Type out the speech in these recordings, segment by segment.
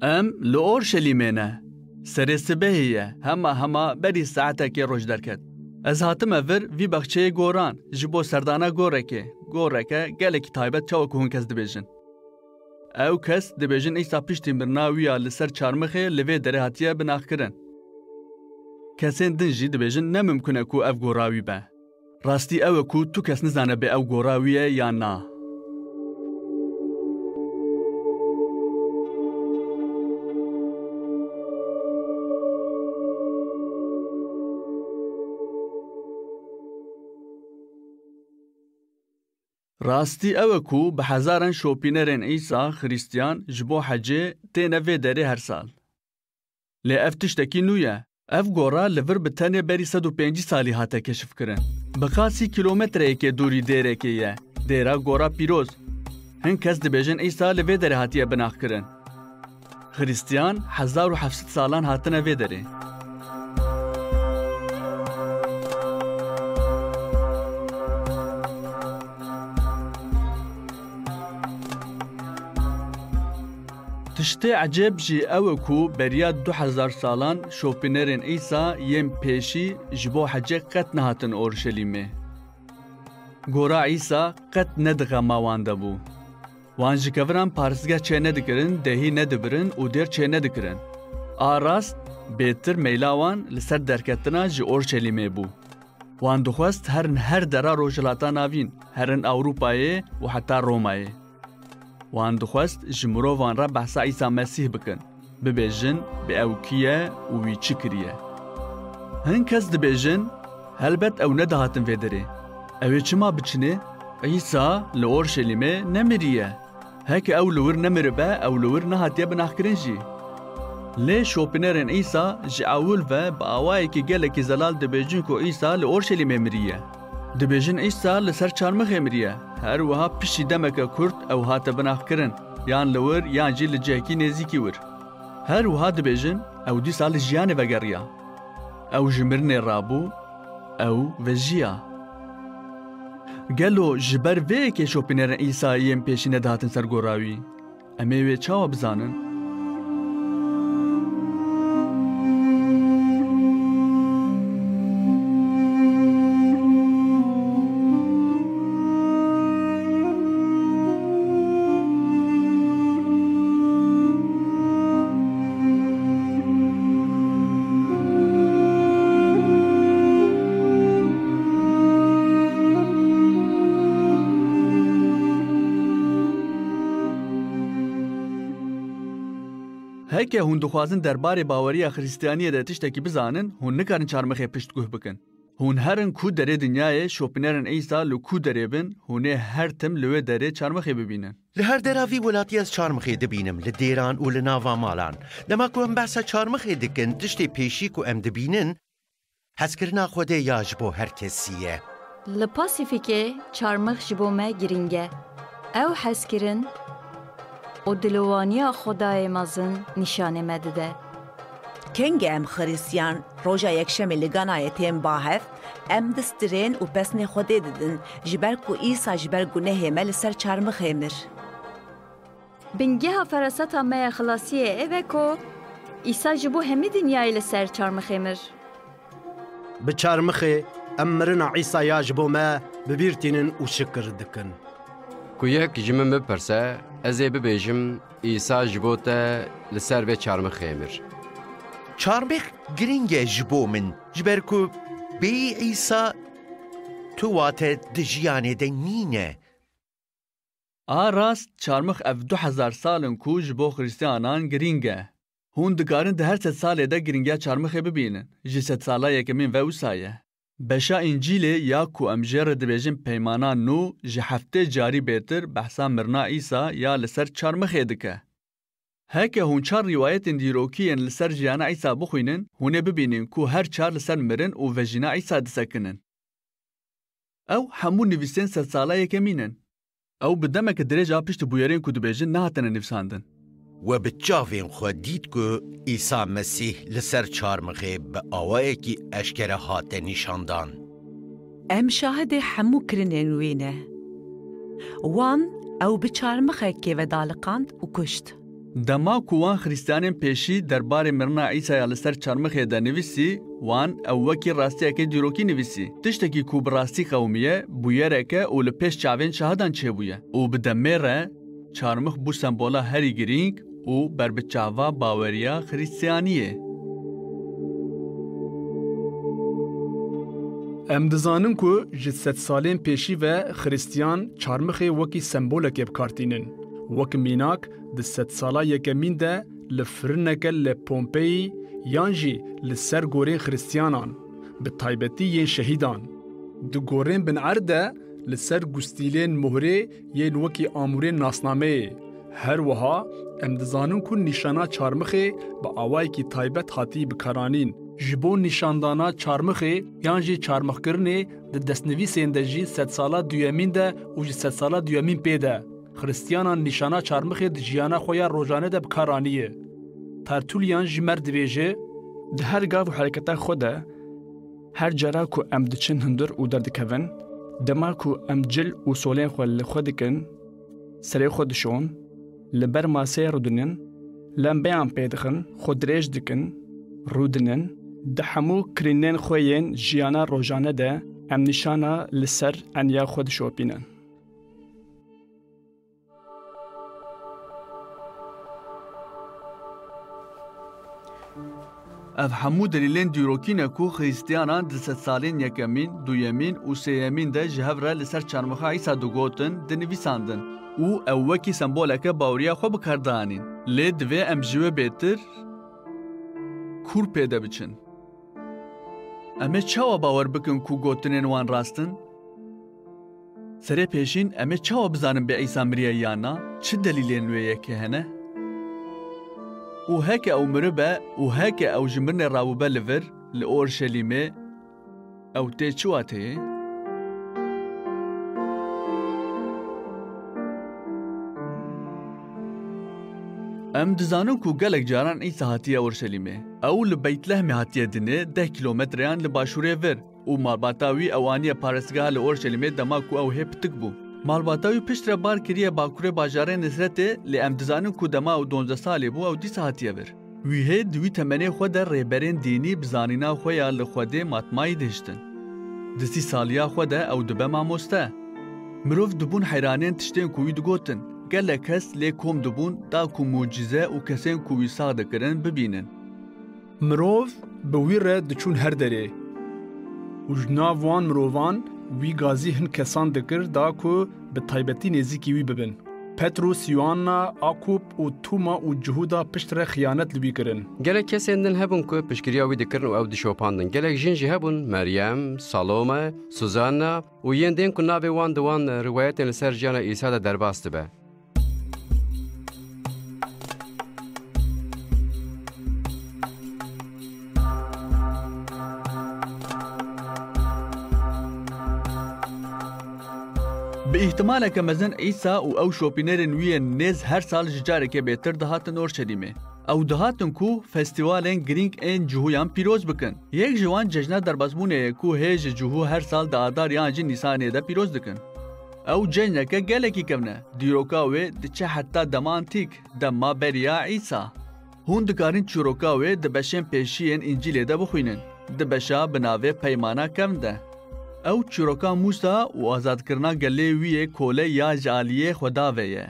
ام لأورشليمينه سري سبهية هما بري ساعتك روج دركت از هاتم افر وی بخچه گوران جبو سردانا گورکه گلکی تایبت چاوکو هون کس دبیجن او کس دبیجن ایسا پشتی مرناویا لسر چارمخه لوی دره هاتیه بناخ کرن کسین دنجی دبیجن نممکنه کو اف گوراوی به راستی او کو تو کس نزانه به او گوراویه یا نه راستی او کو به هزاران شوپینرن ایسا خریستیان جبو حجه تینه وی داره هر سال. لی اف تشتکی نویه. اف گورا لور بتنه بری 105 سالی هاته کشف کرن. بخاسی کیلومتره که دوری دیره که یه. دیره گورا پیروز. هن کس دبیجن ایسا لوی داره هاتیه بناخ کرن. خریستیان 1700 سالان هاتنه وی داره. تشتی عجب جی او کو بریاد 2000 سالان شوپینرین ایسا یم پیشی جبو حجه قط نهاتن اورشلیمه. گورا ایسا قط ندغا ماوانده بو. وان جکوران پارسگاه چه ندکرن دهی ندبرن و دیر چه ندکرن. آراست بیتر میلاوان لسر درکتنا جی اورشلیمه بو. وان دخواست هر درا روجلاتا ناوین هرن اوروپایه و حتی رومایه. وان دخواست جمرو وان را بحثا عیسی مسیح بکن ببیجن به او کیه و وی چی کریه هن کس دبیجن هلبت او ندهاتن ویدره اوی چما بچنه عیسی لأورشلیمه نمریه هک او لور نمربه او لور نهاتیه بناخ کرنجی لی شوپینرن عیسی جعاول و با آوائی که گله که زلال دبیجن که عیسی لأورشلیمه مریه دبیجن ایسا لسر چارمخه مریه هر وها پیشی دمکه کرد او هاته بناخ کرن یان لور یان جی لجهکی نزیکی ور هر وها دبیجن او دی سال جیانه وگریا او جمرن رابو او وجیا گلو جبر وی که شوپینرن ایسا یم پیشی ندهاتن سرگوراوی امیوی چاوا بزانن هکه هون دخوازن درباره باوری خریستیانی ده تشتکی بزانن هون نکارن چارمخه پشتگوه بکن. هون هرن کو دره دنیای شوپینرن ایسا لو کو دره بن هونه هر تم لوه دره چارمخه ببینن. لهر دراوی ولاتی از چارمخه دبینم لدیران و لناوا مالان. لما کو هم بحثا چارمخه دکن تشتی پیشی کو ام دبینن حسکرنا خوده یاجبو هر کسیه. لپاسیفیکه چارمخ جبو ما گرینگه. او حسکرن و دلوانی خدای مازن نشانه مدده. کنگ ام خریسیان روژا یکشم لگانای تیم باهف ام دسترین و پسن خوده ددن جبر کو ایسا جبر گناه مل سر چارم خیمر. بنگه ها فراستا ما خلاصیه اوه کو ایسا جبو همی دنیای لسر چارم خیمر. به چارم خی امرنا عیسا یا جبو ما ببیرتینن و شکر دکن. کو یک جمع مپرسه ازی ببیجم ایسا جبو تا لسر به چارم خیمر. چارمخ گرینگه جبو من جبر کو بی عیسا تو واته دجیانه دنینه. راست چارمخ اف 2000 سالن کو جبو خریستیانان گرینگه. هون دگارن ده هر 100 ساله ده گرینگه چارمخه ببینن. جی 100 ساله یکمین و وسایه. بشا انجیل یا کو امجر دبیجن پیمانا نو جی هفته جاری بیتر بحثا مرنا عیسا یا لسر چارمخه دکه. هکه هون چار روایت دیروکیین لسر جیانا عیسا بخوینن هونه ببینن کو هر چار لسر مرن و وجینا عیسا دسکنن. او همون نویسین 100 ساله یکمینن. او بدمک درجه پشت بویرین کو دبیجن نهاتن نویساندن. و بچاوین خود دید که عیسی مسیح لسر چارمخه به آوائه کی اشکره هات نشاندان. ام شاهد همو کرنین وینه. وان او به چارمخه که ودالقاند و کشت. دما کوان خریستانên pêşî derbarê mirina Îsaya li ser çarmixê de nivîsî, wan ew wekî rastiyekê dîrokî nivîsî. Tiştekî ku bi rastî qewmiye, bûyereke û li pêş çavên şahidan çêbûye. û bi demê re, çarmix bû sembola herî girîng û berbiçava baweriya xrîstiyaniyê. Em dizanin ku ji sed salên pêşî ve xristiyan çarmixê wekî sembolekê bikartînin. Wek mînak di sed sala yekemîn de li firineke li Pompeyî yan jî li ser gorên xristiyanan, bi taybetî yên şehîdan. Di gorên binêr de li ser gustîlên muhrê yên wekî amûrên nasnameyê. Her wiha em dizanin ku nîşana çarmixê bi awayekî taybet hatî bikaranîn. Ji bo nîşandana çarmixê yan jî çarmixkirinê di destnivîsên de jî sed sala duyemîn de û ji sed sala duyemîn pê de. Xristiyanan nîşana çarmixê di jiyana xwe ya rojane de bikaranîye. Tertûliyan jî mer dibêje, di her gav û hereketa xwe de, her cara ku em diçin hundir û derdikevin, dema ku em cil û solên xwe li xwe dikin, serê xwe dişon, li ber maseyê rûdinin, lembeyan pê dixin, xwe dirêj dikin, rûdinin, di hemû kirînên xwe yên jiyana rojane de em nîşana li ser enya xwe dişopînin. Ev hemû delîlên dîrokî ne ku xristiyanan di sed salên yekemîn, duyemîn û sêyemîn de ji hev re li ser çarmixa Îsa digotin, dinivîsandin û ew wekî semboleke baweriya xwe bikardanîn. Lê divê em ji wê bêtir kûr pêde biçin. Em ê çawa bawer bikin ku gotinên wan rastin? Serê pêşîn em ê çawa bizanin bê Îsa miriye yana? Çi delîlên wê yekê hene? û heke ew miribe û heke ew ji mirinê rawîbe li vir li Orşelîmê, ew tê çi wateyê? Em dizanin ku gelek caran Îsa hatiye Orşelîmê. Ew li Beytlehemê hatiye dinê 10 kilometreyan li başûrê vir û malbata wî ewaniye parêzgeha li Orşelîmê dema ku ew hê pitik bû. Malbata wî piştre bar kiriye bakurê bajarê Nizretê lê em dizanin ku dema ew 12 salê bû ew dîsa hatiye vir. Wî hê di wî temenê xwe de rêberên dînî bi zanîna xwe ya li Xwedê matmayî dihiştin. Di sî saliya xwe de ew dibe mamoste. Mirov dibûn heyranên tiştên ku wî digotin. Gelek kes lê kom dibûn da ku mucize û kesên ku wî sağ dikirin bibînin. mirov bi wî re diçûn her derê. û ji nav wan mirovan wî gazî hin kesan dikir da ku bi taybetî nêzîkî wî bibin. Petrus, Yuanna, Akûb û Tûma û Cihuda piştre xıyanet li wî kirin. Gelek kesên din hebûn ku piştgiriya wî dikirin û ew dişopandin. Gelek jin jî hebûn Meryem, Salome, Suzanna û yên tên ku navê wan di wan riwayetên li ser jiyana Îsa de derbas dibe. Bi îhtimaleke mezin Îsa û ew şopînerên wî yên nêz her sal ji carekê bêtir dihatin Orşelîmê. Ew dihatin ku festîwalên girîng ên cihûyan pîroz bikin. Yek ji wan cejna derbasbûnê ye ku hê ji cihû her sal di adar yan jî Nîsanê de pîroz dikin. Ew cejneke gelekî kevne. Dîroka wê diçe heta dema antîk, dema beriya Îsa. Hûn dikarin çîroka wê di beşên pêşîyên İncîlê de bixwînin. Di beşa bi navê Peymana Kevn de. Ew çîroka Musa û azadkirina gelê wî yê kolê ya ji aliyê Xwedavê ye.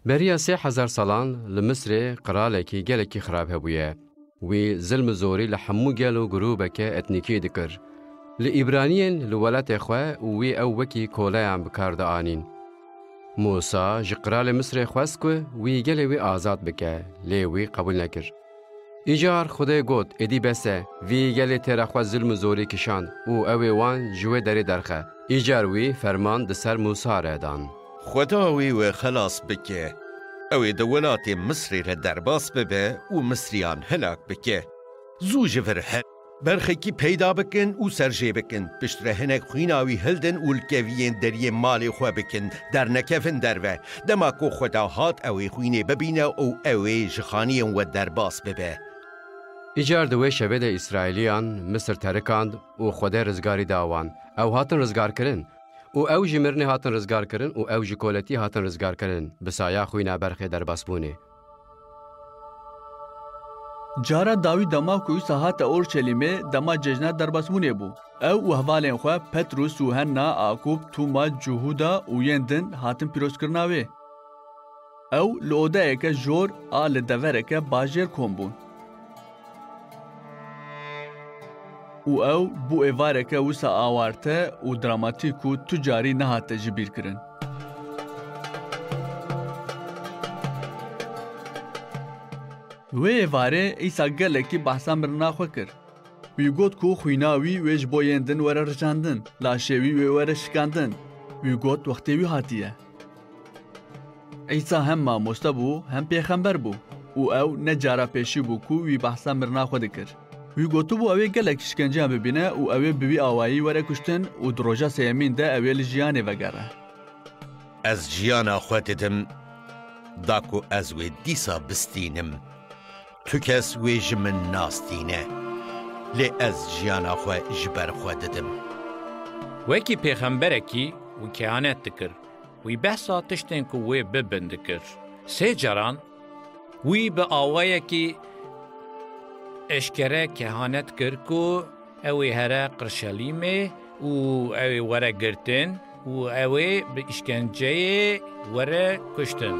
Beriya 3000 salan li Misrê qiralekî gelekî xirab hebûye. Wî zilm û zorî li hemû gel û grûbeke etnîkî dikir. Li İbraniyên li welatê xwe û wî ew wekî koleyan bikar da anîn. Musa ji qiralê Misrê xwest ku wî gelê wî azad bike, lê wî qebûl nekir. Îcar Xwedê got êdî bese, vî gelê têra xwe zilm û zorî kişand û ew ê wan ji wê derê derxe. Îcar wî ferman di ser Musa re dan. Xweda wî wê xelas bike. Ew ê di welatê Misrê re derbas bibe û Misriyan helak bike. Zû ji vir برخێکی پەیدا بکن و سەرژێ بکن پشترە هەنێک خویناوی هەلدن و لکەڤیên deriyê malê xwe bikin dernekevin derve dema ku xweda hat ew ê xwînê bibîne û ew ê ji xaniyên we derbas bibe. Îcar di wê şevê de İsraîliyan Misir terikand û Xwedê rizgarî da wan. Ew hatin rizgarkirin û ew jî mirinê hatin rizgarkirin û ew jî koletî hatin rizgarkirin bi saya xwîna berxê derbasbûnê. Cara Dawî dema ku îsa hate Orşelîmê dema cejna derbasbûnê bû. Ew û hevalên xwe Petrus û Henna, Akûb, Tûma, Cuhuda û yên din hatin pîrozkirina wê. Ew li odeyeke jor a li devereke bajêr kom bûn. û ew bû êvareke wisa awarte û dramatîk û tu carî nehate ji bîr kirin. Wê êvarê îsa gelekî behsa mirina xwe kir. Wî got ku xwîna wî wê ji bo yên din were rijandin, laşê wî wê were şikandin. Wî got wextê wî hatiye. İsa hem mamoste bû, hem pêxember bû û ew ne cara pêşî bû ku wî behsa mirina xwe dikir. Wî gotibû ew ê gelek işkenceyan bibîne û ew ê bi wî awayî were kuştin û di roja sêyemîn de ew ê li jiyanê vegere. Ez jiyana xwe didim da ku ez wê dîsa bistînim. Tu kes wê ji min nastîne. Lê ez jiyana xwe ji ber xwe didim. Wekî pêxemberekî wî kehanet dikir. Wî behsa tiştên ku wê bibin dikir. Sê caran wî bi awayekî eşkere kehanet kir ku ew ê here Qirşelîmê û ew ê were girtin û ew ê bi işkenceyê were kuştin.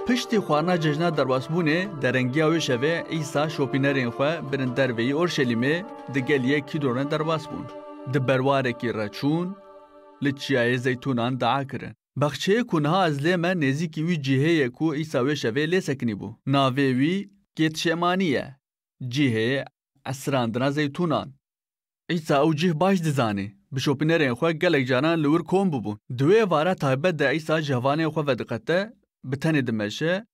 Piştî xwarina cejna derbasbûnê derengiya wê şevê îsa şopînerên xwe birin derveyî Orşelîmê di geliyê Kîdronê derbas bûn. Di berwarekî reçûn li çiyayê zeytûnan dağa kirin. Bexçeyê ku niha ez lê me nêzîkî wî cihêye ku îsa wê şevê lê sekinî bû. Navê wî Gêtşemanî ye. Cihê esrandina zeytûnan. İsa ew cih baş dizanê. Bi şopînerên xwe gelek caran li wir kom bibûn. Di wê êvara taybet de îsa ji hevalên xwe vediqete bi tenê dimeşe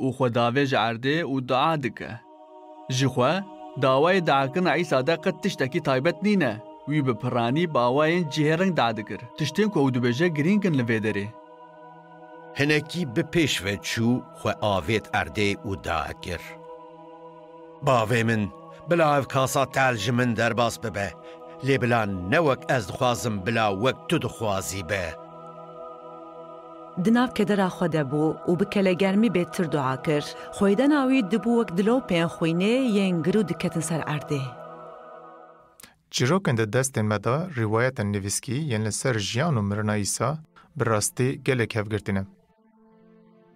û xwedavê ji erdê û dua dike. Ji xwe dawayê daakirina îsa de qet tiştekî taybet nîne. Wî bi piranî bi awayên cihê reng da dikir. Tiştên ku ew dibêje girîng in li vê derê. Hinekî bi pêş ve çû xwe avêt erdê û dae kir. Bavê min, bila ev kasa tel ji min derbas bibe. Lê bila ne wek ez dixwazim bila wek tu dixwazî be. Di nav kedera xwe de bû û bi kelegermî bêtir dua kir. Xwedena wî dibû wek dilopên xwînê yên gir û diketin ser erdê. Çîrokên di destên me da rîwayetên nivîskî yên li ser jiyan û mirina Îsa bi rastî gelek hevgirtîne.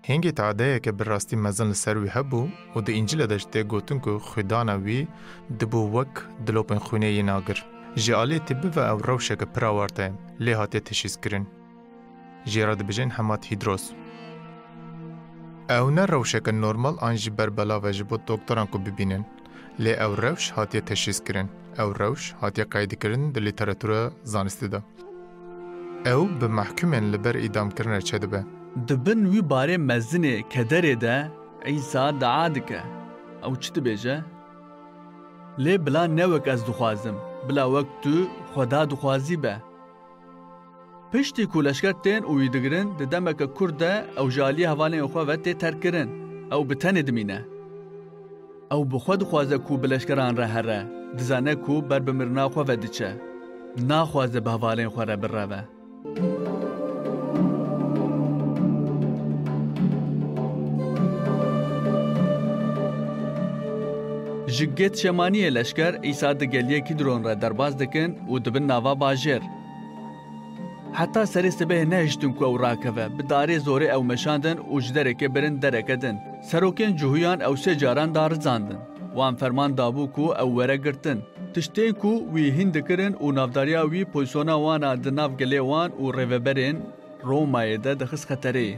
Hêngê teadeyeke bi rastî mezin li ser wî hebû û di Încîlê de ji tê gotin ku xwedana wî dibû wek dilopên xwînê yên agir. Ji alê tê bive ew rewşeke pir awarte ye, lê hatiye teşhîskirin. Jê ra dibêjin hematîdros. Ew ne rewşeke normal an jî ber belave ji bo doktoran ku bibînin, lê ew rewş hatiye teşhîskirin. Ew rewş hatiye qeydîkirin di lîteratûra zanistî de. Ew bi mehkumên li ber îdamkirinê çedibe. Di bin wî barê mezinê kederê de İsa dua dike. Ew çi dibêje? Lê bila ne wek ez dixwazim, bila wek tu xweda dixwazî be. Piştî ku leşker tên û wî digirin di demeke Kurd de ew ji aliyê hevalên xwe ve tê terkirin. Ew bi tenê dimîne. Ew bi xwe dixwaze ku bi leşkeran re here. Dizane ku ber bi mirina xwe ve diçe. Naxwaze bi hevalên xwe re bireve. Ji Gêtşemaniyê leşker îsa di geliyê Kîdron re derbas dikin û dibin nava bajêr. Heta serê sibehê nehiştin ku ew rakeve, bi darê zorê ew meşandin û ji derekê birin dereke din. Serokên cihûyan ew sê caran darizandin. Wan ferman dabû ku ew were girtin. Tiştên ku wî hîn dikirin û navdariya wî pozisyona wan a di nav gelê wan û rêveberên Romayê de dixist xeterê.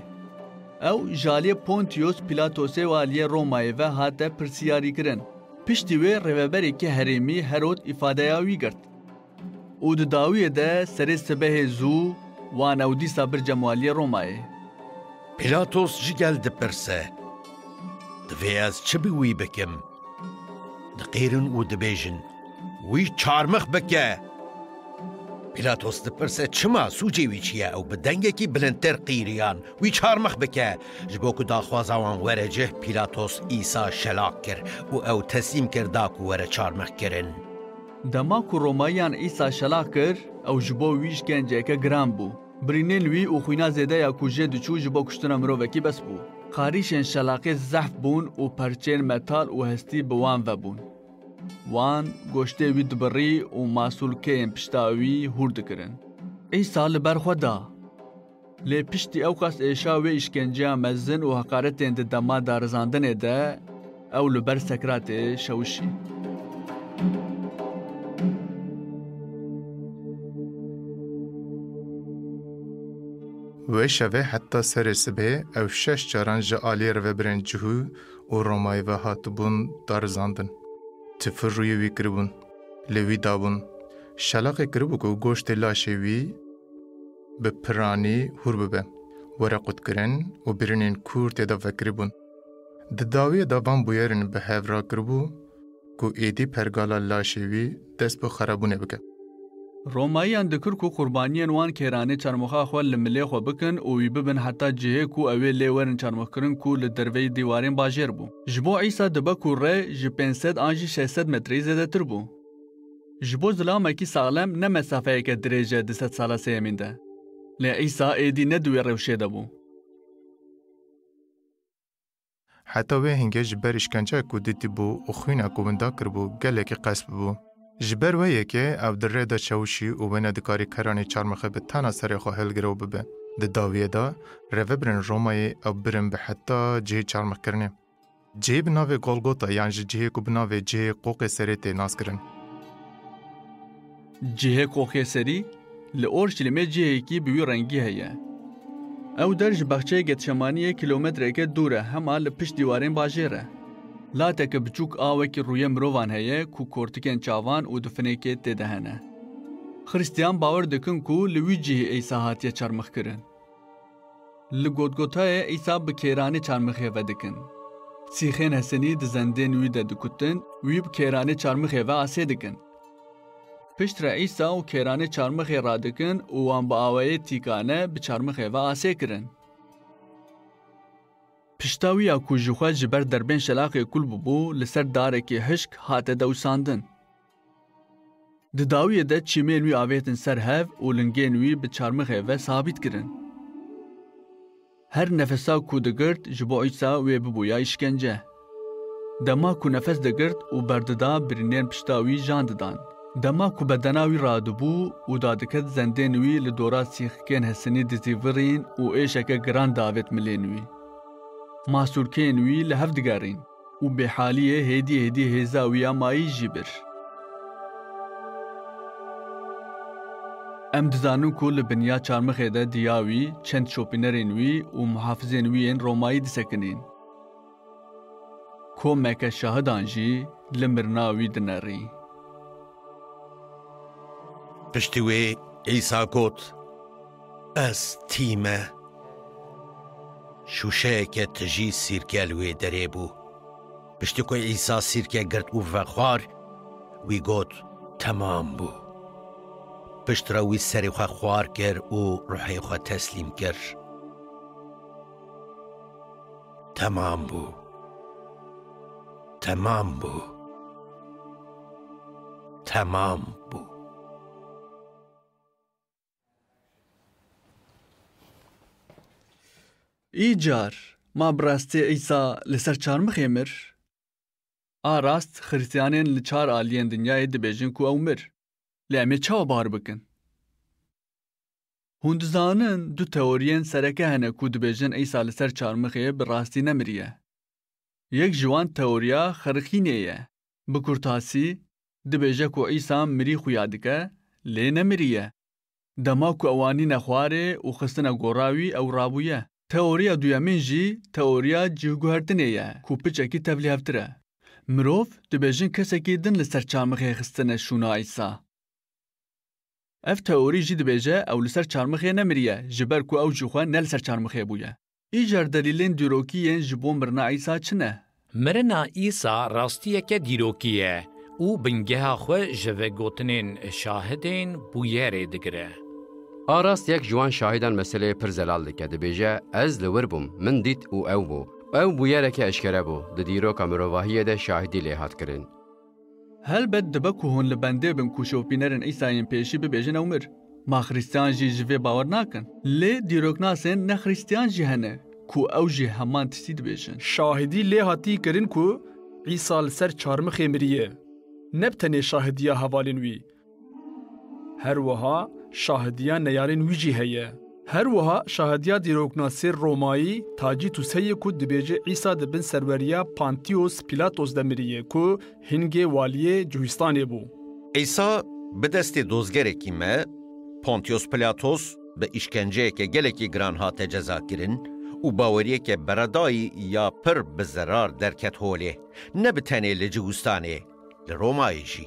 Ew ji aliyê Pontius Pilatosê waliyê Romayê ve hate pirsiyarî kirin. Piştî wê rêveberekî herêmî Herod îfadeya wî girt. û di dawiyê de serê sibehê zû wan ew dîsa bir cemaliyê Romayê. Pilatos ji gel dipirse. Divê ez çi bi wî bikim? دقیرن و دبیجن وی چارمخ بکه پیلاتوس دپرسه چما سوجی وی چیه او بدنگه کی بلندتر قیریان وی چارمخ بکه جبو که داخوازاوان وره جه پیلاتوس ایسا شلاک کر و او تسلیم کر داکو وره چارمخ کرن دما کو رومایان ایسا شلاک کر او جبو ویش گنجه که گرام بو برینین وی او خوینا زیده یا کوجه دچو جبو کشتنا مرووکی بس بو خاریشن شلاقی زحف بون و پرچین متال و هستی بوان و بون وان گوشته وی دبری و مسئول که پشتاوی هورد کرن ایسا لبر خدا لی پشتی او قصد ایشا و اشکنجه مزن و حقارت اند دما دارزاندن ده او لبر سکرات شوشی و شوه حتی سر سبه او 6 جاران جعالی رو برن جهو و رومای و هاتبون دارزاندن. تفر روی وی کربون، لوی دابون. شلاق کربو که گوشت لاشوی به پرانی هور ببه. ورقود کرن و برنین کور تیدا فکربون. دداوی دابان بویرن به هفرا کربو که ایدی پرگالا لاشوی دست به خرابونه بکه. رومایان دکر کو قربانیان وان کیرانه چرمخا خو لملی خو بکن او وی ببن حتی جه کو اوی لیورن چرمخ کرن کو لدروی دیوارین باجر بو جبو عیسی دبکو ر ج 500 انجی 600 متری زده تر بو جبو زلامه کی سالم نه مسافه که درجه 200 ساله سیمینده ل عیسی ایدی ندوی روشه دبو حتی و هنگج برشکنچه کو دیتی بو او خوینا کو بندا کربو گله کی قصب بو جبر ویه که او در رده چوشی و بینه دکاری کرانی چارمخه به تانا سری خو هلگرو ببه. ده داویه دا روه برن رومای او برن به حتی جه چارمخ کرنه. جه بناوه گولگوتا یعنی جه کو بناوه جه قوق سری تی ناس کرن. جه قوق سری لور کلمه جه کی بیوی رنگی هیه. او درج بخچه گت شمانی کیلومتر که دوره همه لپش دیوارین باجره. لا تک بچوک آوه که روی مروان هیه کو کورتکن چاوان و دفنه که تدهنه. خریستیان باور دکن کو لوی جه ایسا هاتیه چرمخ کرن. لگودگوتای ایسا بکیرانه چرمخه و دکن. سیخین حسنی دزندین وی دکتن وی بکیرانه چرمخه و آسه دکن. پشت را ایسا و کیرانه چرمخه را دکن وان با آوه تیکانه بچرمخه و آسه کرن. پشتاوی اکو جوخه جبر دربین شلاقی کل ببو لسر داره که هشک هاته دوساندن. دداوی ده چیمین وی آویتن سر هف و لنگین وی به چارمخه و ثابت کرن. هر نفسا کو دگرد جبو ایسا وی ببویا اشکنجه. دما کو نفس دگرد و برددا برنین پشتاوی جان ددان. دما کو بدناوی رادبو و دادکت زندین وی لدورا سیخکین حسنی دزیورین و ایشک گران داویت ملین وی. ماسور کن وی لحف دگارین و به حالیه هدی هزاویا مایی جبر. ام دزانو کو لبنیا چارمخه ده دیاوی چند شوپینرین وی و محافظین ویین رومایی دسکنین. کو مکه شاهدانجی لمرناوی دنری. پشتوی ایسا گوت از تیمه شوشه که تجی سیرکه لوی دره بو. پشتی که ایسا سیرکه گرد او وخوار وی گوت تمام بو. پشت را وی سری خواه خوار کر و روحی خواه تسلیم کر. تمام بو. تمام بو. تمام بو. ایجار ما براستی ایسا لسر چارمخه مر. راست خریستیانین لچار آلین دنیای دبیجن کو او مر. لیمی چاو بار بکن. هندزانن دو تئورین سرکه هنه کو دبیجن ایسا لسر چارمخه براستی نمریه. یک جوان تئوریا خرخینیه. بکرتاسی دبیجه کو ایسا مری خویادکه لی نمریه. دما کو اوانی نخواره و خستن گوراوی او رابویه. تئوریا دویمین جی تئوریا جیگوهردنیه کو پچکی تبلیغتره. مروف دبیجن کسکی دن لسر چارمخه خستن شونا ایسا. اف تئوری جی دبیجه او لسر چارمخه نمریه جبر کو او جوخه نل سر چارمخه بویه. ایجار دلیلین دیروکیین جبون برنا ایسا چنه؟ مرنا ئیسا ڕاستیەکە دیرۆکیە و بنگەها خۆ ژەڤێگوتنên şahidên bûyerê digire. ئاراستێک جوان شاهیدان مەسلەیە پر زەلال دکە دەبێژە ئەز لەور بووم من دیت و ئەو بوو ئەو بویەرێکی ئەشکەرە بوو di dîroka mirovahiyê de şahidî lê hatkirin. Helbet dibe ku hûn li bendê bin ku şopînerên Îsayên pêşî bibêjin ew mir. Ma xrîstiyan jî ji vê bawer nakin. Lê dîroknasên ne xrîstiyan jî hene ku ew jî heman tiştî dibêjin. Şahidî lê hatî kirin ku İsa li ser çarmixê miriye. Ne bi tenê şahidiya hevalên wî. Her wiha şahidiya neyarên wî jî heye. Her wiha şahidiya dîroknasê Romayî Tacî Tûseyê ku dibêje İsa dibin serweriya Pontius Pilatos de miriye ku hingê waliyê Cûhistanê bû. İsa bi destê dozgerekî me Pontius Pilatos bi îşkenceyeke gelekî giran hate cezakirin û baweriyeke beredayî ya pir bi zerar derket holê ne bi tenê li Cûhistanê li Romayê jî.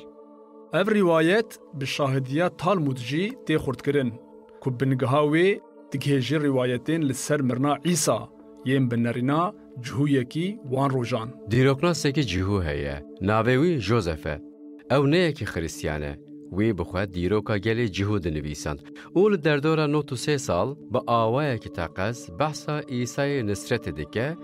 Ev rîwayet bi şahidiya Talmud jî tê xurtkirin ku bingeha wê digihêjin rîwayetên li ser mirna İsa yên binerîna cihûyekî wan rojan. Dîroknasekî cihû heye navê wî Josef e ew neyekî xrîstiyan e wê bixwe dîroka gelê cihû dinivîsand û li derdora 93 sal bi awayekî teqez behsa İsayê Nisretê dike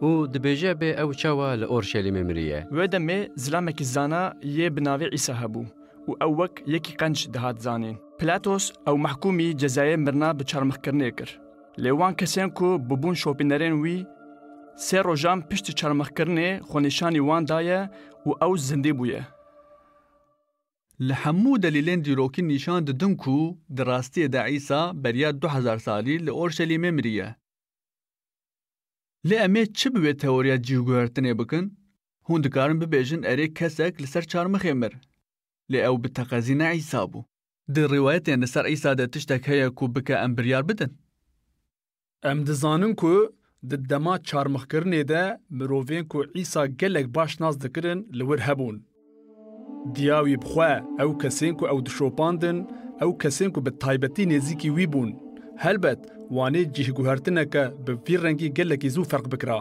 û dibêje bê ew çawa li Orşelîmê miriye. Wê demê zilamekî zana yê bi navê İsa hebû û ew wek yekî qenc dihat zanîn. Pilatos ew mehkûmî cezayê mirna bi çarmixkirinê kir. Lê wan kesên ku bibûn şopînerên wî sê rojan piştî çarmixkirinê xwenîşanî wan daye û ew zindî bûye. Li hemû delîlên dîrokî nîşan didin ku di rastiyê de İsa beriya 2000 salî li Orşelîmê miriye. Lê em ê çi bi wê teoriya cîvguhertinê bikin? Hûn dikarin bibêjin erê kesek li ser çarmixê mir. Lê ew bi teqezî ne İsa bû. Di rîwayetên li ser İsa de tiştek heye ku bike em biryar bidin. Em dizanin ku di dema çarmixkirinê de mirovên ku İsa gelek baş nas dikirin li wir hebûn. Diya wî bixwe ew kesên ku ew dişopandin, ew kesên ku bi taybetî nêzîkî wî bûn. Helbet wanê cîhguhertineke bi vî rengî gelekî zû ferq bikira.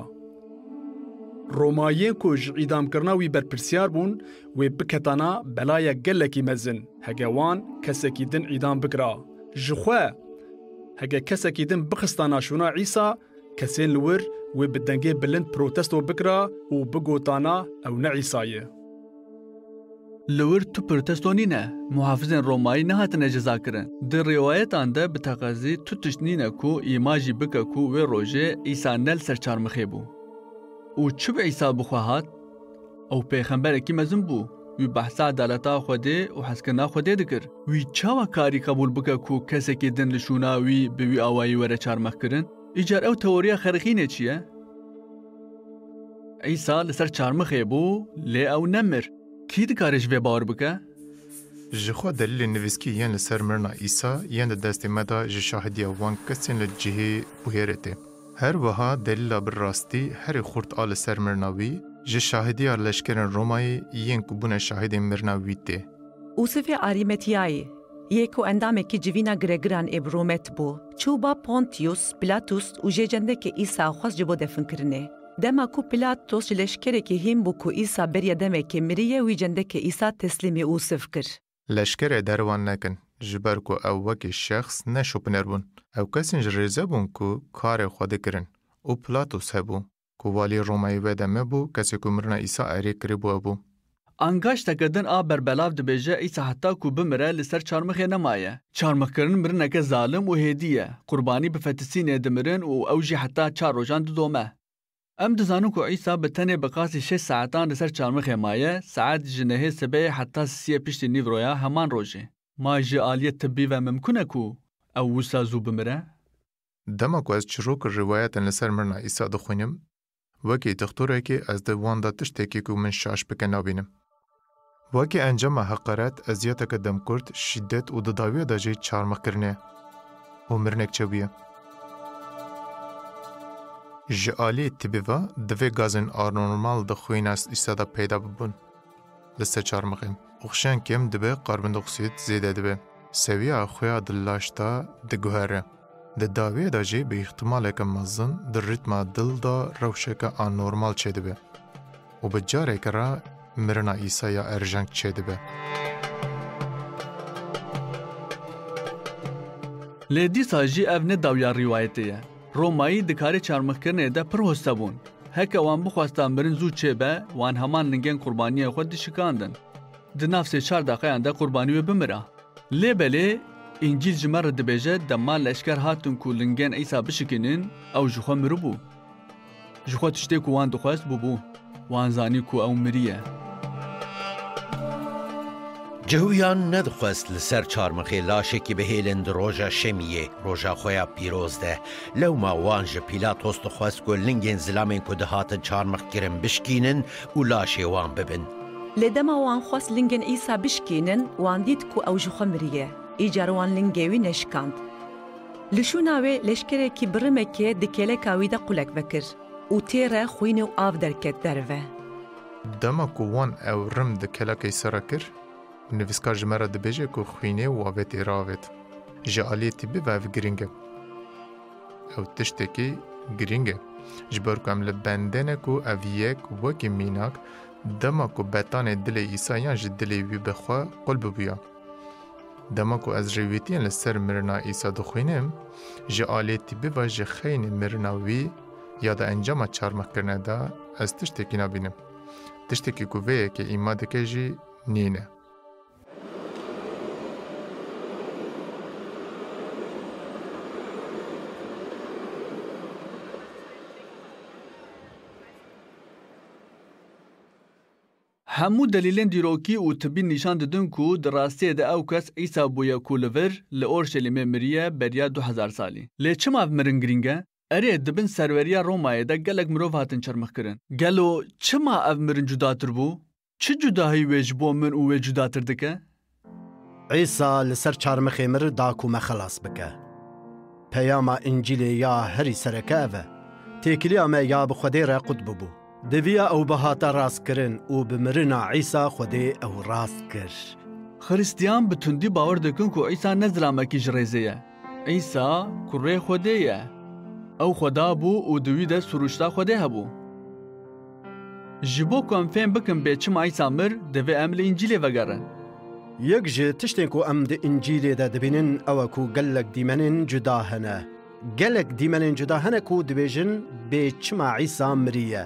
Romayên ku ji îdamkirina wî berpirsiyar bûn, wê biketana belayek gelekî mezin, hege wan kesekî din îdam bikira. Ji xwe, hege kesekî din bixistana şûna İsa, kesên li wir wê bi dengê bilind protesto bikira û bigotana ew ne İsa ye. Li wir tu protesto nîne, muhafizên Romayî nehatine cezakirin. Di rîwayetan de bi teqezî tu tişt nîne ku îma jî bike ku wê rojê İsa ne li ser çarmixê bû. û çi bi İsa bixwe hat? Ew pêxemberekî mezin bû. Wî behsa adaleta Xwedê û hezkirina Xwedê dikir. Wî çawa karî qebûl bike ku kesekî din li şûna wî bi wî awayî were çarmixkirin? Îcar ew teoriya xerixînê çi ye? İsa li ser çarmixê bû, lê ew nemir. Kî dikare ji vê bawer bike? Ji xwe delîlên nivîskî yên li ser mirna İsa yên di destê me da ji şahidiya wan kesên li cihê bûyerê tê. Her wiha delîla bi rastî herî xurt a li ser mirna wî ji şahidiya leşkerên Romayê yên ku bûne şahidên mirna wî tê. Usifê Arîmetiyayê yê ku endamekî civîna giregiran Ebromet bû, çûba Pontius Pilatus û jêcendekê İsa xwest ji bo definkirinê. Dema ku Pilatos ji leşkerekî hîn bû ku İsa beriya demekê miriye wî cendekê İsa teslîmê Usif kir. Leşkerê derwan nekin ji ber ku ew wekî şexs neşopîner bûn. Ew kesên ji rêze bûn ku karê xwe dikirin û Pilatos hebû ku walî Romayê wê de mebû kesê ku mirina İsa erê kiribû hebû. Angaş tekedin a berbelav dibêje İsa heta ku bimire li ser çarmixê nemaye. Çarmixkirin mirineke zalim û hêdî ye. Qurbanî bi fetisînê dimirin û ew jî heta 4 rojan didome. Em dizanin ku İsa bi tenê bi qasî 6 saetan li ser çarmixê maye, saet ji nehê sibê heta siyê piştî nîvroya heman rojê. Ma ji aliyê tibbî ve mimkûn e ku ew wisa zû bimire? Dema ku ez çirok rîwayetên li ser mirna İsa dixwînim, wekî doktorekî ez di wan da tiştekî ku min şaş bike nabînim. Wekî encama heqaret, eziyeteke demkurt, şîddet û di dawiya de jî çarmixkirinê û mirinek çebiye. Ji aliyê tibî ve divê gazên anormal di xwîna İsa da peyda bibûn. Li ser çarmixê, oxşenkêm dibe karbondioksit zêde dibe. Seviya xweya di laş da diguhere. Di dawiyê de jî bi îhtimaleke mezin di rîtma dil da rewşeke anormal çêdibe. و به جارێک را مرنا ئیسایا ئەرژەنگ چێ دەبێ. لê dîsa jî ev ne dawya rîwayetê ye. Romayî di karê çarmixkirinê de pir hoste bûn. Heke wan bixwastan mirin zû çêbe, wan heman lingên qurbaniyê xwe dişikandin. Di nav sê çar deqeyan de qurbanî wê bimira. Lê belê İncîl ji me re dibêje dema leşker hatin ku lingên Îsa bişikinin, ew ji xwe miribû. Ji xwe tiştê ku wan dixwest bûbû. Wan zanî ku ew miriye. Cehuyan nedixwest li ser çarmixê laşekî bihêlin di roja şemiyê, roja xwe ya pîroz de. Lewma wan ji Pîlatos dixwest ku lingên zilamên ku dihatin çarmixkirin bişkînin û laşê wan bibin. Lê dema wan xwest lingên Îsa bişkînin, wan dît ku ew ji xwe miriye. Îcar wan lingê wî neşkand. Li şûna wê leşkerekî birimekê di kêleka wî de qulek vekir û tê re xwîn û av derket derve. Dema ku wan ew rim di kelekê sera kir, nivîskar ji me re dibêje ku xwînê û avêtê ravet. Ji aliyê tîbî ve ev giring e. Ew tiştekî giring e. Ji ber ku em li bendê ku ev yek wekî mînak, dema ku betanê dilê Îsayan ji dilê wî bixwe qul bibûya. Dema ku ez rêwîtiyên li ser mirina Îsa dixwînim, ji aliyê tîbî ve ji xeynê mirina wî ya da encama çarmixkirine de ez tiştekî nabînim. Tiştekî ku vê yekê îma dike jî nîne. Hemû delîlên dîrokî û tibî nîşan didin ku di rastiyê de ew kes Îsa bûye ku li vir li Orşelîmê miriye beriya 2000 salî. Lê çima ev mirin giring e? Erê dibin serweriya Romayê de gelek mirov hatin çarmixkirin. Gelo çima ev mirin cudatir bû? Çi cudahî wê ji bo min û wê cudatir dike? Îsa li ser çarmixê mir da ku me xelas bike. Peyama İncîlê ya herî sereke ev e. Têkiliya me ya bi Xwedê re qut bibû. Deviya ew bihata rastkirin û bi mirina Îsa Xwedê ew rast kir. Xristiyan bi tundî bawer dikin ku Îsa ne zilamekî ji rêzê ye. Îsa kurê Xwedê ye. Ew Xweda bû û di wî de suruşta Xwedê hebû. Ji bo ku em fêm bikin bê çima Îsa mir, divê em li İncîlê vegerin. Yek ji tiştên ku em di İncîlê de dibînin ew e ku gelek dîmenên cuda hene. Gelek dîmenên cuda hene ku dibêjin bê çima Îsa miriye.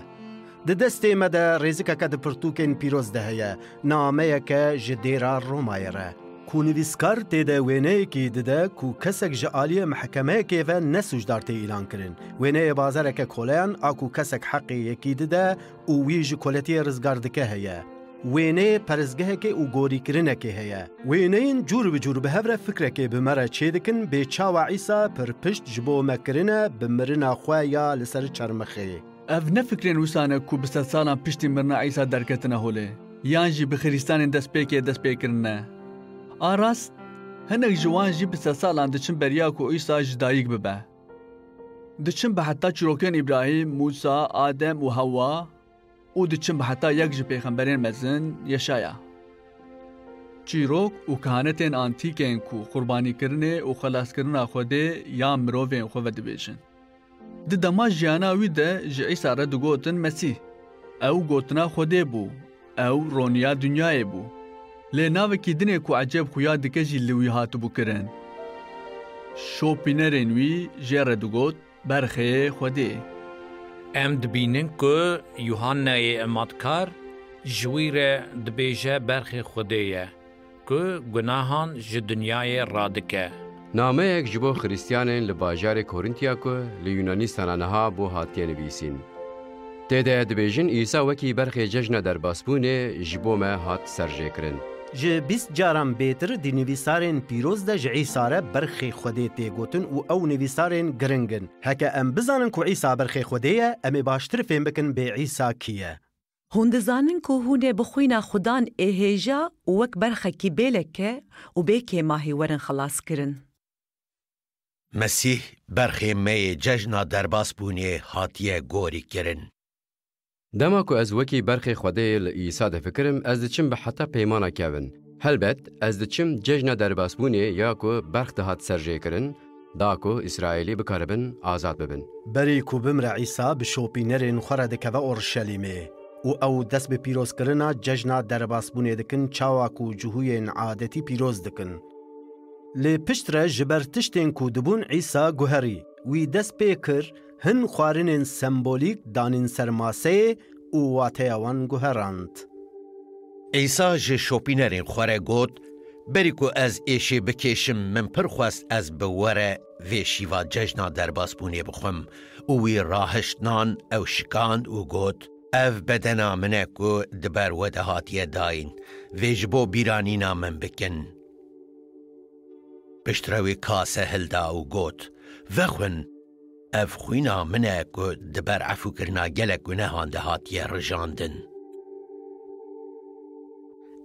Di destê me de rêzikeke di pirtûkên pîroz de heye, nameyeke ji dêra Romayê re. Ku nivîskar tê de wêneyekî dide ku kesek ji aliyê mihkemeyekê ve ne sûcdar tê îlan kirin. Wêneyê bazareke koleyan a ku kesek heqê yekî dide û wî ji koletiyê rizgar dike heye. Wêneyê perezgehekê û gorîkirinekê heye. Wêneyên cûr bi cûr bi hev re fikrekê bi me re çê dikin bê çawa Îsa pir pişt ji bo me kirine bi mirina xwe ya li ser çarmixê. Ev ne fikrên wîsane ku bi sed salan piştî mirina Îsa derketine holê, yan jî bi xiristanên destpêkê destpêkirine. A rast, hinek ji wan jî bi sed salan diçin beriya ku Îsa ji dayîk bibe. Diçin bi heta çîrokên İbrahîm, Musa, Adem û Hewwa û diçin bi heta yek ji pêxemberên mezin, Yeşaya. Çîrok û kehanetên antîkên ku qurbanîkirinê û xelaskirina Xwedê ya mirovên xwe vedibêjin. Di dema jiyana wî de ji Îsa re digotin Mesîh. Ew gotina Xwedê bû, ew roniya dunyayê bû. Lê navekî dinê ku eceb xuya dike jî li wî hatibû kirin. Şopînerên wî jê re digot berxeyê Xwedê. Em dibînin ku Yuhannayê Ematkar ji wî re dibêje berxê Xwedê ye ku gunahan ji dunyayê radike. Nameyek ji bo Xristiyanên li bajarê Korîntiya ku li Yunanistanê niha bo hatiye nivîsîn. Têde dibêjin Îsa wekî berxê cejna derbasbûnê ji bo me hat serjêkirin. Ji 20 caran bêtir di nivîsarên pîroz de ji Îsa re berxê Xwedê tê gotin û ew nivîsarên giring in. Heke em bizanin ku Îsa berxê Xwedê ye, em ê baştir fêm bikin bê Îsa kî ye. Hûn dizanin ku hûn ê bi xwîna Xudan êhêja û wek berxekî bêleke û bêkê mahî werin xelas kirin. Mesîh berxê me yê cejna derbasbûnê hatiye gorî kirin. Dema ku ez wekî berxê Xwedê li Îsa difikirim, ez diçim bi heta peymana kevin. Helbet, ez diçim cejna derbasbûnê ya ku berx dihat serjêkirin, da ku İsraîlî bikaribin azad bibin. Berî ku bimre Îsa bi şopînerên xwe re dikeve Orşelîmê. و او دست به پیروز کرنا ججنا درباسبونه دکن چاواک و جهوین عادتی پیروز دکن. لی پشتره جبر تشتین کو دبون عیسا گوهری وی دست پیکر هن خوارنین سمبولیک دانین سرماسه و واتیوان گوهراند. عیسا جه شوپینرین خواره گوت بریکو از ایشه بکشم من پرخواست از بوره وی شیوا ججنا درباسبونه بخم و وی راهشتنان او شکاند و گوت او بدنا منه کو دبر و دهاتیه داین وی جبو بیرانینا من بکن. پشتروی کاسه هلدا و گوت وخون او خوینا منه کو دبر عفو کرنا گلک گناهان دهاتیه رجاندن.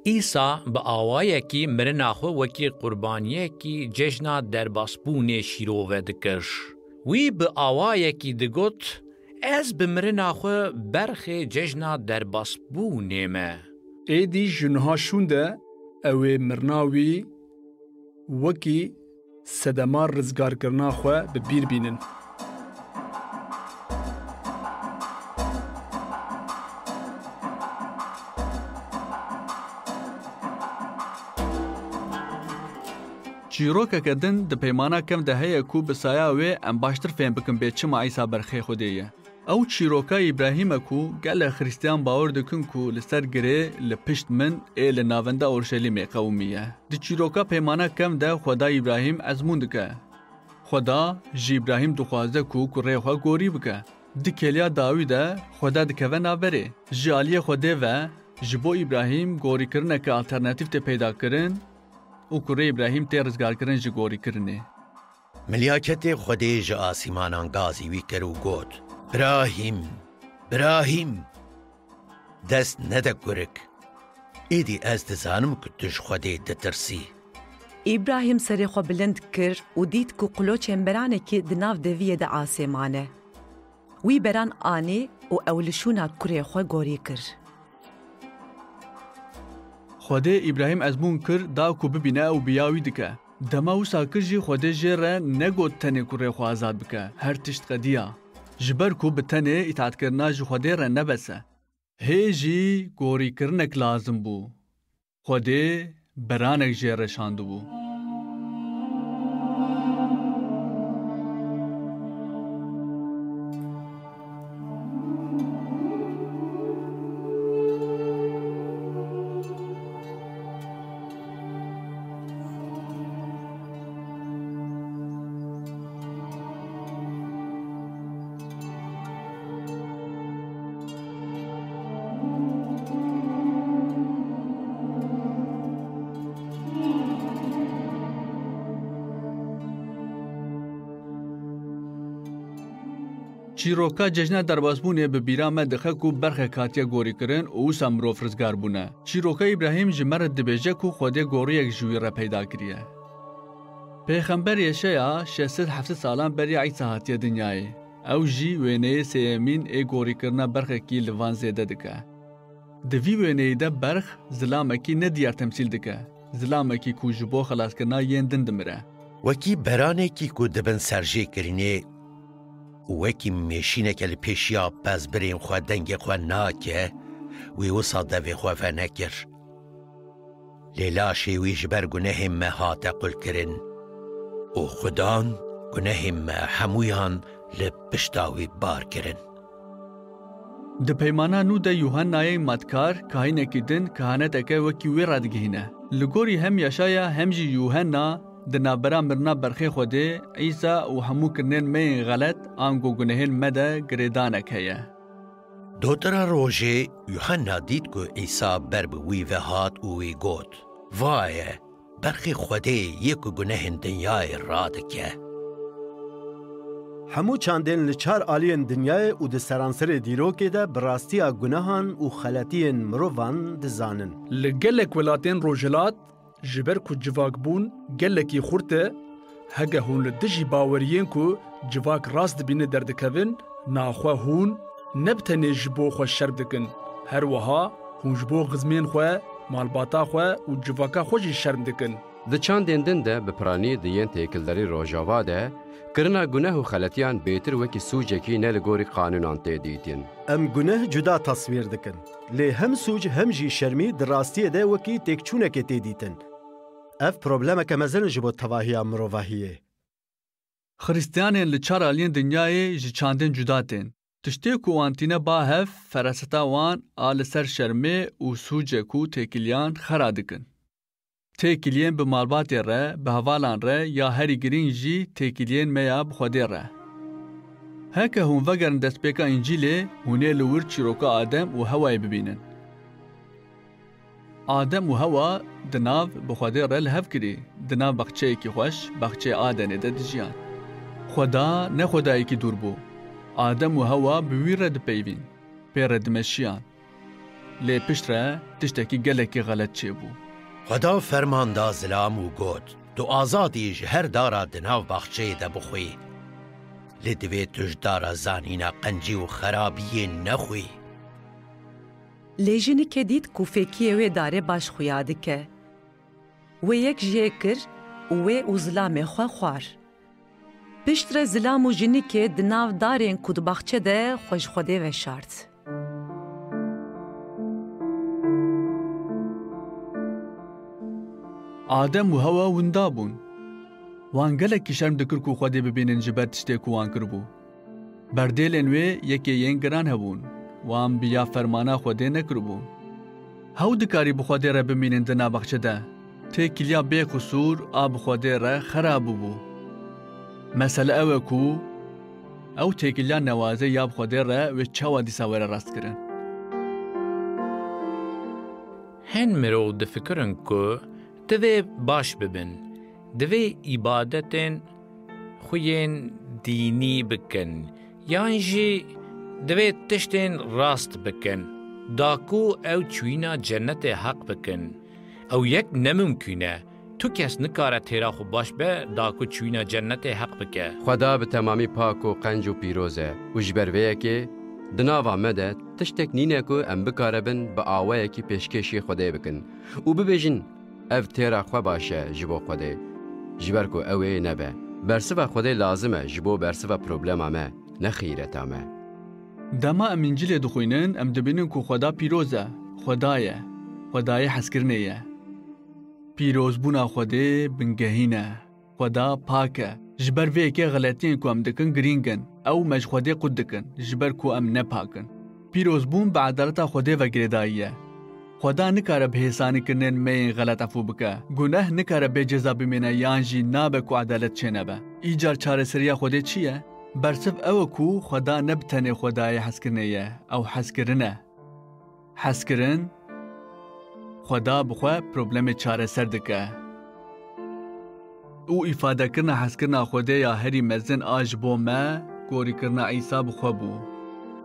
ایسا با آوایکی مرناخو وکی قربانیکی جشنا درباسبون شیروه دکرش. وی با آوایکی دگوت از بمرناخو برخ جشنا درباسبون ما. ایدی جنها شونده اوی مرناوی وکی سدمار رزگار کرنا خواه ببیر بینن. چیروکه دن د پیمانا کم ده هیا کو بسایا و ام باشتر فهم بکن به چما عیسی برخه خودیه. او چیروکا ابراهیم کو گل خریستیان باور دکن کو لسر گره لپشت من ال ناوندا اورشلیم قومیه. د چیروکا پیمانا کم ده خدا ابراهیم ازمون دکه. خدا جی ابراهیم دخوازه کو کره خوا گوری بکه. د کلیا داویده خدا دکوه نابره. جالی خوده و جبو ابراهیم گوری کرنه که آلترناتیف ته پیدا کرن او کره ابراهیم ته رزگار کرن جی گوری کرنه. ملیاکت خودی جا آسیمانان گازی وی کرو گود براهیم دست ندک گرک ایدی از دزانم کتش خودی دترسی. ابراهیم سری خو بلند کر و دید کو قلو چمبرانه که دناف دویه ده آسیمانه. وی بران آنه و اولشونا کره خو گوری کر. خودی ابراهیم ازمون کر دا کو ببینه او بیاوی دکه. دما و ساکر جی خودی جره نگود تنه کره خو آزاد بکه. هر تشت قدیه. جبر کو بتنه اطاعت کرنا جو خودی را نبسه. هی جی گوری کرنک لازم بو. خودی برانک جی رشاندو بو. چیروکا جشن درباسبونه به بیرامه دخه کو برخه کاتیا گوری کرن او سامروف رزگار بونه. چیروکا ابراهیم جمر دبیجه کو خودی گوری یک جوی را پیدا کریه. پیغمبر یشیا 600 سالان بری عیسی هاتیه دنیای. او جی وینه سیمین ای گوری کرنا برخه کی لوان زیده دکه. دوی وینه ده برخ ظلامکی ندیار تمثیل دکه. ظلامکی کو جبو خلاص کرنا یندن دمره. وکی برانه کی کو دبن سرجه کرینه وکی میشینه که لپیشیا پس بریم خواه دنگ خواه ناکه وی وصا دوی خواه فنکر لیلاشی وی جبر گناه مهات قل کرن و خدان گناه همویان لپشتاوی بار کرن. د پیمانا نو د یوحنای مدکار کاهینه کدن کهانت اکه وکی وی رادگهینه. لگوری هم یشایا هم جی یوحنا د نابرا مرنا برخی خوده عیسا و همو کرنین می غلط آنگو گنهین مده گریدانک هیه. دوترا روژه یوحنا دید که عیسا بربوی و هات وی گوت وایه برخی خوده یکو گنهین دنیای رادکه. همو چاندین لچار آلین دنیای و د سرانسر دیروکه ده براستی گناهان و خلطین مروان دزانن. لگلک ولاتین روجلات جبر کو جواک بون گلکی خورته هگه هون لدجی باورین کو جواک راست بینه دردکوین ناخواه هون نبتنه جبو خواه شرب دکن هر وها هون جبو غزمین خواه مالباتا خواه و جواکا خوشی شرم دکن Di çandên din de bi piranî di yên têkilderî rojava de kirina guneh û xeletiyan bêtir wekî sûcekî ne li gorî qanûnan tê dîtin. Em guneh cuda tasvîr dikin. Lê hem sûc hem jî şermî di rastiyê de wekî têkçûnekê tê dîtin. Ev problemeke mezin ji bo tevahiya mirovahiyê. Xristiyanên li çar aliyên dinyayê ji çandên cuda tên. Tiştê ku wan tîne ba hev feraseta wan a li ser şermê û sûcek û têkiliyan xera dikin. Têkiliyên bi malbatê re, bi hevalan re ya herî girîng jî têkiliyên me ya bi Xwedê re. Heke hûn vegerin destpêka İncîlê, hûn ê li wir çîroka Adem û Hewayê bibînin. Adem û Hewa di nav bi Xwedê re li hev kirî, di nav bexçeyekî xweş, bexçeyê Adenê de dijiyan. Xweda ne xwedayekî dûr bû. Adem û Hewa bi wî re dipeyvîn, pê re dimeşiyan. Lê pişt re tiştekî gelekî xelet çêbû. Xweda ferman da zilam û got, tu azadî ji her dara di nav baxçeyê de bixwî. Lê divê tu ji dara zanîna qencî û xerabiyê nexwî. Lê jinikê dît ku fêkiyê wê darê baş xuya dike. Wê yek jê kir û wê û zilamê xwe xwar. Pişt re zilam û jinikê di nav darên ku di baxçe de xwe ji Xwedê veşart. Adem û Hewa winda bûn. Wan gelekî şerm dikir ku Xwedê bibînin ji ber tiştê ku wan kiribû. Berdêlên wê yekê yên giran hebûn. Wan bi ya fermana Xwedê nekiribûn. Hew dikarî bi Xwedê re bimînin di navbexçe de. Têkiliya bêqusûr a bi Xwedê re xera bûbû. Mesele ew e ku ew têkiliya newazê ya bi Xwedê re wê çawa dîsa were rast kirin. Hin mirov difikirin ku divê baş bibin, divê îbadetên xuyên dînî bikin, yan jî divê tiştên rast bikin, da ku ew çûyîna cennetê heq bikin. Ew yek nemimkün e. Tu kes nikare têra xwe baş be, da ku çûyîna cennetê heq bike. Xweda bi temamî pak û qenc û pîroz e û ji ber vê yekê di nava me de tiştek nîne ku em bikaribin bi awayekî pêşkêşî Xwedê bikin û bibêjin ev têra xwe baş e ji bo Xwedê, ji ber ku ew ê nebe. Bersiva Xwedê lazim e ji bo bersiva problema me, ne xîreta me. Dema em İncilê dixwînin, em dibînin ku Xweda pîroz e, Xweda ye, Xwedayê hezkirinê ye. Pîrozbûna Xwedê bingehîn e, Xweda pak e. Ji ber vê yekê xeletiyên ku em dikin girîng in, ew me ji Xwedê qut dikin, ji ber ku em nepak in. Pîrozbûn bi edaleta Xwedê ve girêdayî ye. Xweda nikare bi hêsanîkirinên me yên xelet efû bike. Guneh nikare bê ceza bimêne yan jî nabe ku edalet çênebe. Îcar çareseriya Xwedê çi ye? Bersiv ew e ku Xweda ne bi tenê Xwedayê hezkirinê ye, ew hezkirin e. Hezkirin, Xweda bi xwe problemê çareser dike. û îfadekirina hezkirina Xwedê ya herî mezin a ji bo me, gorîkirina Îsa bi xwe bû.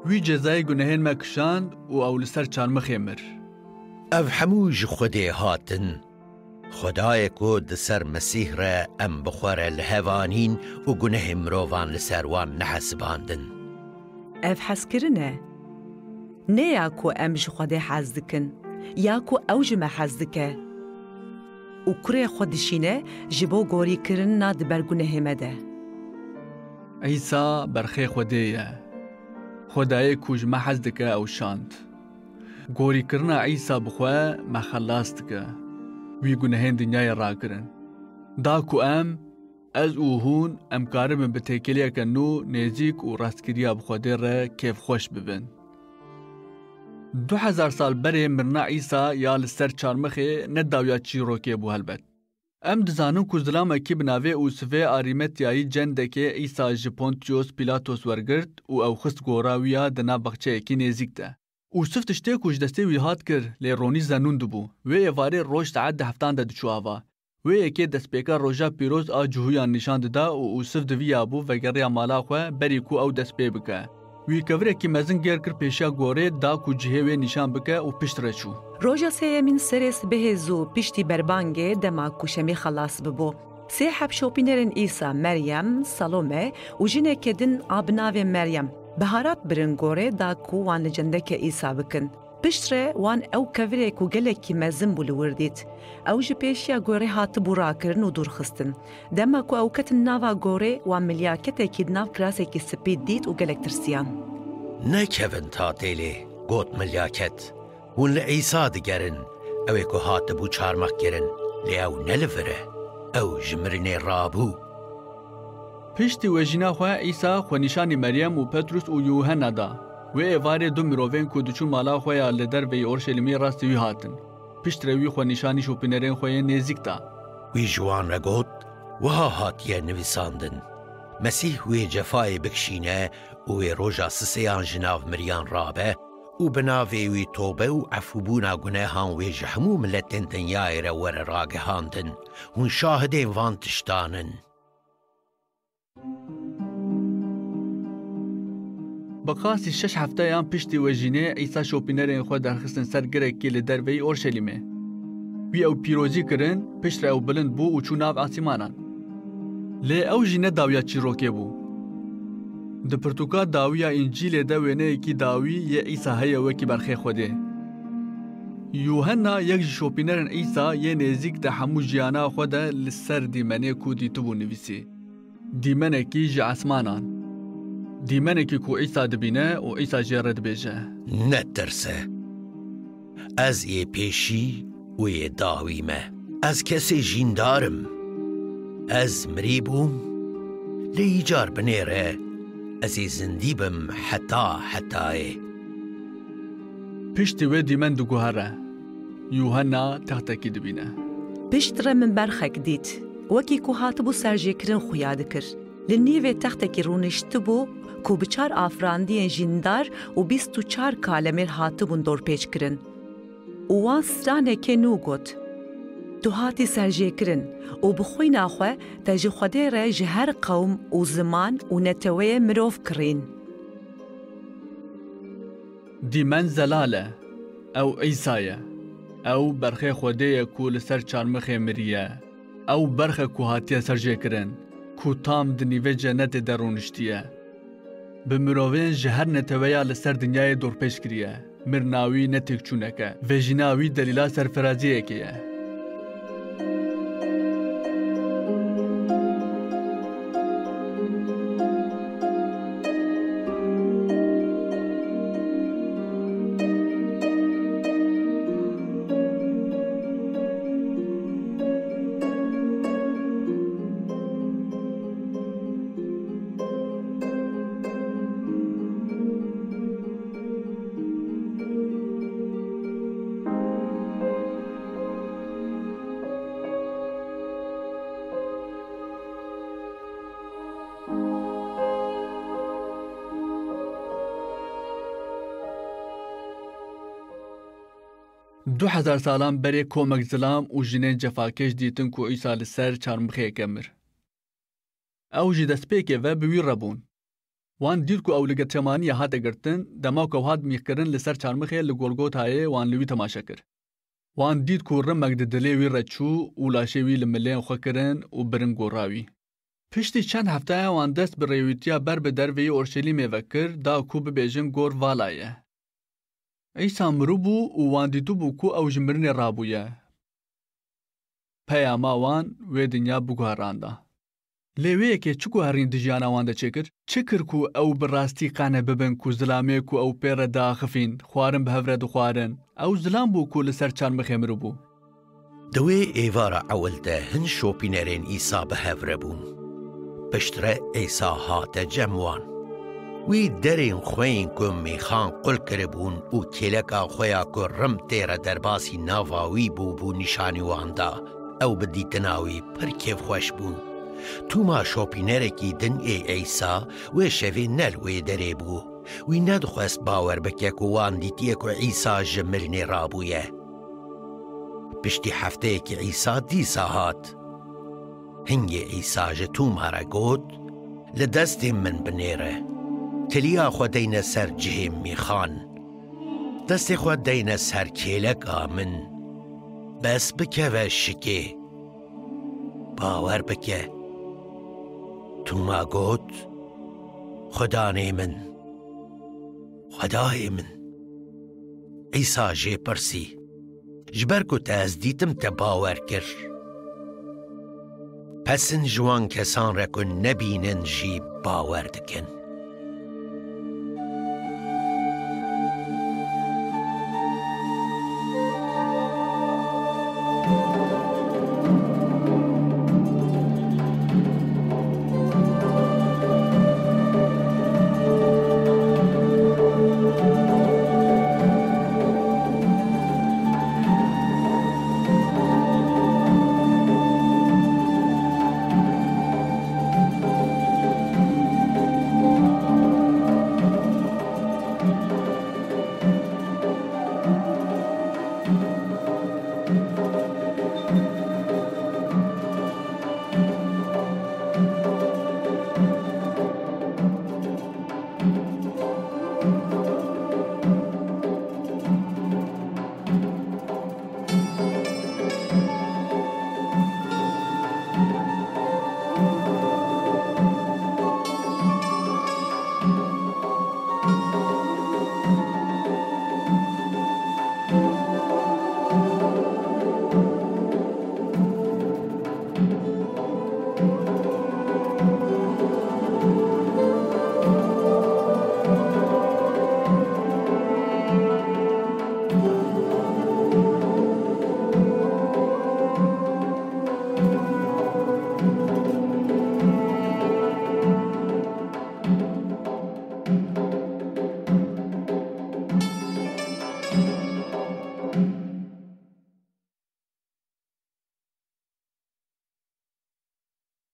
Wî cezayê gunehên me kişand û ew li ser çarmixê mir. Ev hemû ji Xwedê hatin. Xwedayê ku di ser Mesîh re em bi xwe re li hevanîn û gunehê mirovan li ser wan nehesibandin. Ev hezkirin e. Ne ya ku em ji Xwedê hez dikin, ya ku ew ji me hez dike. û kurê xwe dişîne ji bo gorîkirina di ber gunehê me de. Îsa berxê Xwedê ye. Xwedayê ku ji me hez dike ew şand. Gorîkirina Îsa bi xwe me xelas dike. Wî gunehên dinyayê rakirin. Da ku ez û hûn em karibin bi têkiliyeke nû nêzik û rastkiriya bi Xwedê re kêfxweş bibin. 2000 sal berê mirina Îsa ya li ser çarmixê ne dawiya çîrokê bû helbet. Em dizanin ku zilamekî bi navê Ûsifê Arîmetiyayî cendekê Îsa ji Pontius Pilatos wergirt û ew xist gora wî ya di nav bexçeyekî nêzik de. Ûsif tiştê ku ji destê wî hat kir lê ronî zenûn dibû. Wê êvarê roj saet 10 de diçû ava. Wê yekê destpêka roja pîroz a cihûyan nîşan dida û Ûsif di vî ya bû vegeriya mala xwe berî ku ew dest pê bike. Wî kevirekî mezin gêr kir pêşiya gorê da ku cihê wê nîşan bike û pişt re çû. Roja sêyemîn serê sibehê zû piştî berbangê dema ku şemî xelas bibû. Sê hevşopînerên Îsa Meryem, Salome û jinekê din a bi navê Meryem biharat birin gorê da ku wan li cendekê Îsa bikin. پشتره وان او کورێک و گەلێکی مەزن بوو لە وردیت ئەو ji پێشیە گۆرەی هاتبوو ڕاکردن و دوورخستن دەما ku ئەو کەتن ناوا گۆرێ وان ملیاکەتێکی ناو کراسێکی سپید دیت و گەلێک ترسیان نەکەون تا تێلێ گۆت ملیاکەت hûn li Îsa digerin ew ê ku hatibû çarmexkirin lê ew nelivire ew ji mirinê rabû. Piştî wejîna xwe Îsa xwenîşanî Meryem û Petrus û Yuhanna da. Wê êvarê du mirovên ku diçûn mala xwe ya li derveyê Orşelîmê rastî wî hatin. Piştre wî xwenîşanî şopînerên xwe yê nêzik da. Wî ji wan re got, wiha hatiye nivîsandin. Mesîh wê cefayê bikişîne û wê roja sisêyan ji nav miriyan rabe û bi navê wî tobe û efûbûna gunehan wê ji hemû milletên dinyayê re were ragihandin. Hûn şahidên van tiştan in. Bixasî 6 hefteyan piştî wejînê Îsa şopînerên xwe derxistin ser girekê li derveyî Orşelîmê. Wî ew pîrozî kirin, piştre ew bilind bû û çû nav asîmanan. Lê ew jî ne dawiya çîrokê bû. Di pirtûka dawiya İncîlê de wêneyekî dawî yê Îsa heye wekî berxê Xwedê. Yuhanna yek ji şopînerên Îsa yê nêzik de hemû jiyana xwe de li ser dîmenê ku dîtibû nivîsî. Dîmenekî ji esmanan. Dîmenekî ku Îsa dibîne û Îsa jê re dibêje. Netirse. Ez ê pêşî û ê dawî me. Ez kesê jîndarim. Ez mirî bûm. Lê îcar binêre. Ez ê zindî bim heta hetayê. Piştî wê dîmen diguhere. Yuhanna textekî dibîne. Piştre min berxek dît wekî ku hatibû serjêkirin xuya dikir. Li nîvê textekî rûniştibû ku bi 4 afirandiyên jîndar û 24 kalemêr hatibûn dorpêçkirin. û wan stranekê nû got. Tu hatî serjêkirin û bi xwîna xwe te ji Xwedê re ji her qewm û ziman û neteweyê mirov kirîn. Dîmen zelal e. Ew Îsa ye. Ew berxê Xwedê ye ku li ser çarmixê miriye. Ew berxe ku hatiye serjêkirin. Ku tam di nîvê cennetê de rûniştiye. Bi mirovên ji her neteweya li ser dinyayê dorpêç kiriye. Mirna wî ne têkçûnek e. Vejîna wî delîla serfiraziyekê ye. Du hezar salan berê komek zilam û jinên cefakêj dîtin ku Îsa li ser çarmixeyeke mir. Ew jî destpêkê ve bi wî rebûn. Wan dît ku ew li Getsemaniyê hate girtin, dema ku ew hat mîxkirin li ser çarmixê li Golgotayê wan li wî temaşe kir. Wan dît ku rimek di dilê wî re çû û laşê wî li milên xwe kirin û birin gora wî. Piştî çend hefteya wan dest bi rêwîtiya ber bi derveyî Orşelîmê ve kir, da ku bibêjin gor vala ye. Îsa mirûbû û wan dîtibû ku ew ji mirinê rabûye. Peyama wan wê dinya biguheranda. Lê wê yekê çi guherîn di jiyana wan de çêkir? Çi kir ku ew bi rastî qane bibin ku zilamê ku ew pê re diaxivîn, xwarin bi hev re dixwarin. Ew zilam bû ku li ser çarmixê mirûbû. Di wê êvara ewil de hin şopînerên Îsa bi hev re bûn. Piştre Îsa hate cem wan. Wî derên xweyên ku mêxan qul kiribûn û kêleka xwe ya ku rim tê re derbasî nava wî bû bû nîşanî wan da. Ew bi dîtina wî pir kêfxweş bûn. Tûma şopînerekî din ê Îsa wê şevê nel wê derê bû. Wî nedixwest bawer bike ku wan dîtiye ku Îsa ji mirinê rabûye. Piştî hefteyekî Îsa dîsa hat. Hingê Îsa ji tûma re got, li destên min binêre. Tiliya xwe deyne ser cihê mêxan. Destê xwe deyne ser kêleka min. Bes bikeve şikê. Bawer bike. Tûma got, Xwedanê min. Xwedayê min. ئیسا ژێ پرسی جبەر ku te ez dîtim te bawer kir. Pesin ji wan kesan re ku nebînin jî bawer dikin.